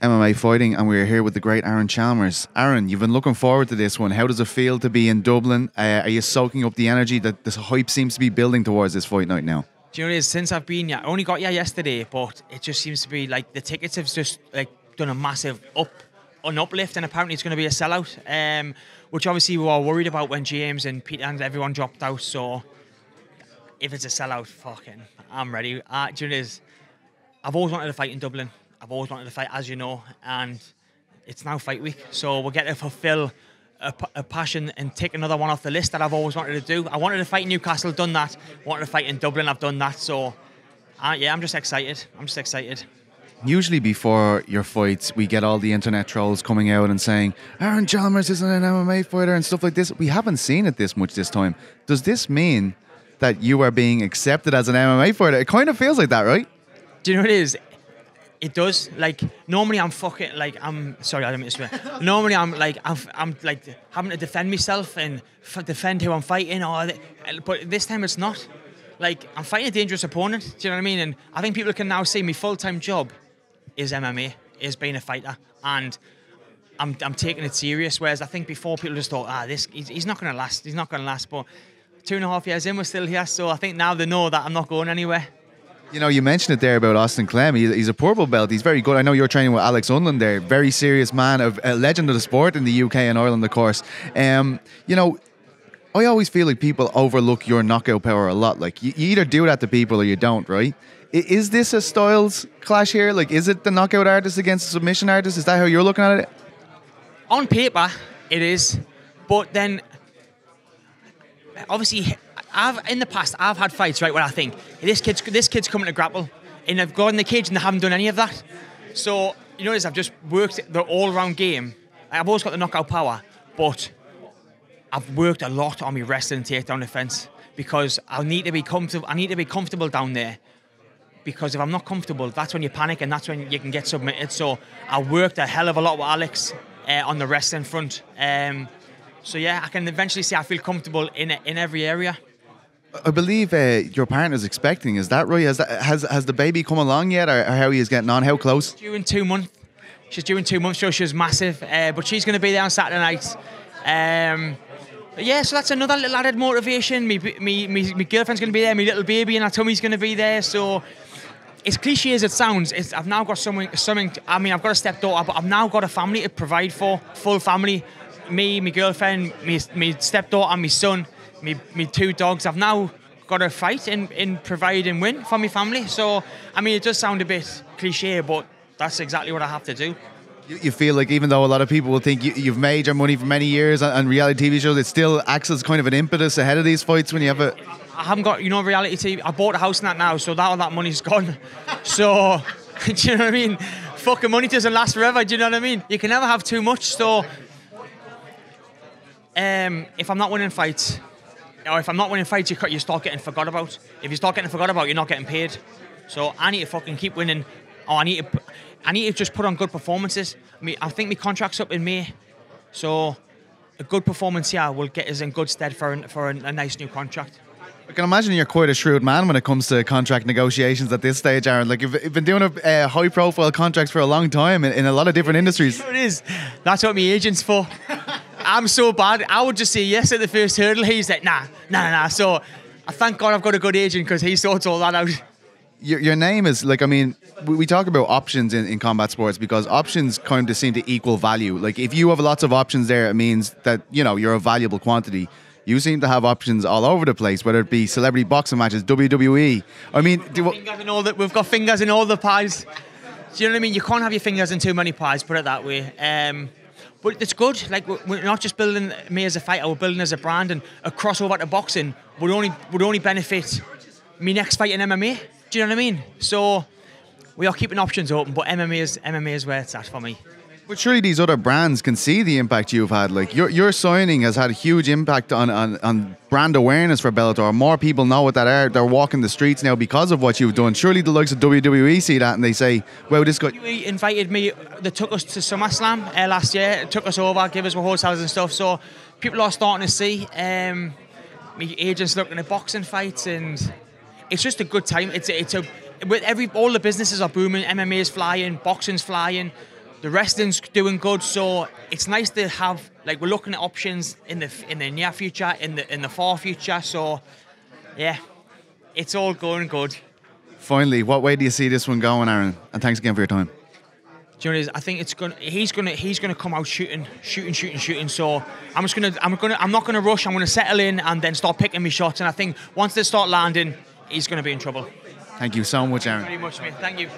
MMA fighting, and we're here with the great Aaron Chalmers. Aaron, you've been looking forward to this one. How does it feel to be in Dublin? Are you soaking up the energy that this hype seems to be building towards this fight night now? Do you know what it is? Since I've been here, I only got here yesterday, but it just seems to be like the tickets have just like done a massive uplift, and apparently it's going to be a sellout, which obviously we were worried about when James and Peter and everyone dropped out. So if it's a sellout, fucking, I'm ready. Do you know what it is? I've always wanted to fight in Dublin. I've always wanted to fight, as you know, and it's now fight week. So we're getting to fulfill a passion and take another one off the list that I've always wanted to do. I wanted to fight in Newcastle, done that. Wanted to fight in Dublin, I've done that. So, yeah, I'm just excited. Usually before your fights, we get all the internet trolls coming out and saying, Aaron Chalmers isn't an MMA fighter and stuff like this. We haven't seen it this much this time. Does this mean that you are being accepted as an MMA fighter? It kind of feels like that, right? Do you know what it is? It does. Like, normally I'm fucking, like, I'm, sorry, I didn't mean to swear. Normally I'm like having to defend myself and defend who I'm fighting, but this time it's not. Like, I'm fighting a dangerous opponent, do you know what I mean? And I think people can now see my full-time job is MMA, is being a fighter, and I'm taking it serious, whereas I think before people just thought, he's not going to last, but 2.5 years in, we're still here, so I think now they know that I'm not going anywhere. You know, you mentioned it there about Austin Clem. He's a purple belt. He's very good. I know you're training with Alex Newell there. Very serious man, a legend of the sport in the UK and Ireland, of course. You know, I always feel like people overlook your knockout power a lot. Like, you either do that to people or you don't, right? Is this a styles clash here? Like, is it the knockout artist against the submission artist? Is that how you're looking at it? On paper, it is. But then, obviously, in the past I've had fights, right, where I think this kid's coming to grapple, and I've gone in the cage and they haven't done any of that. So you notice I've just worked the all-round game. I've always got the knockout power, but I've worked a lot on my wrestling takedown defense because I need to be comfortable. I need to be comfortable down there, because if I'm not comfortable, that's when you panic and that's when you can get submitted. So I worked a hell of a lot with Alex on the wrestling front. So yeah, I can eventually say I feel comfortable in every area. I believe your partner's expecting. Is that right? Has the baby come along yet, or how he is getting on? How close? Due in 2 months. She's due in 2 months, so she's massive. But she's going to be there on Saturday night. Yeah, so that's another little added motivation. Me girlfriend's going to be there. My little baby and her tummy's going to be there. So as cliche as it sounds, I've now got something. I mean, I've got a stepdaughter, but I've now got a family to provide for. Full family. Me, my girlfriend, my stepdaughter, my son. Me 2 dogs. I've now got to fight and provide and win for my family. So, I mean, it does sound a bit cliche, but that's exactly what I have to do. You feel like even though a lot of people will think you've made your money for many years on reality TV shows, it still acts as kind of an impetus ahead of these fights when you have a... I haven't got, reality TV. I bought a house in that now, so all that money's gone. So, do you know what I mean? Fucking money doesn't last forever, do you know what I mean? You can never have too much, so... if I'm not winning fights... Or if I'm not winning fights, you start getting forgot about. If you start getting forgot about, you're not getting paid. So I need to fucking keep winning. Or I need to just put on good performances. I think my contract's up in May, so a good performance here will get us in good stead for a nice new contract. I can imagine you're quite a shrewd man when it comes to contract negotiations at this stage, Aaron. Like, you've been doing high-profile contracts for a long time in a lot of different industries. It is. That's what my agent's for. I'm so bad. I would just say yes at the first hurdle. He's like, nah. So I thank God I've got a good agent, because he sorts all that out. Your name is, like, I mean, we talk about options in combat sports because options kind of seem to equal value. Like, if you have lots of options there, it means that, you're a valuable quantity. You seem to have options all over the place, whether it be celebrity boxing matches, WWE. I mean... We've got fingers in all the pies. Do you know what I mean? You can't have your fingers in too many pies, put it that way. But it's good. Like, we're not just building me as a fighter, we're building as a brand, and a crossover to boxing would only benefit me next fight in MMA. Do you know what I mean? So we are keeping options open, but MMA is where it's at for me. But surely these other brands can see the impact you've had. Like, your signing has had a huge impact on brand awareness for Bellator. More people know what that are. They're walking the streets now because of what you've done. Surely the likes of WWE see that and they say, "Wow, this guy." WWE invited me. They took us to SummerSlam last year. Took us over, gave us hotels and stuff. So people are starting to see. My agents looking at boxing fights, and it's just a good time. All the businesses are booming. MMA is flying, boxing's flying. The wrestling's doing good, so it's nice to have, like, we're looking at options in the near future, in the far future. So yeah, it's all going good. Finally, what way do you see this one going, Aaron? And thanks again for your time. Do you know what it is? I think he's gonna come out shooting. So I'm not gonna rush. I'm gonna settle in and then start picking me shots. And I think once they start landing, he's gonna be in trouble. Thank you so much, Aaron. Very much, mate. Thank you.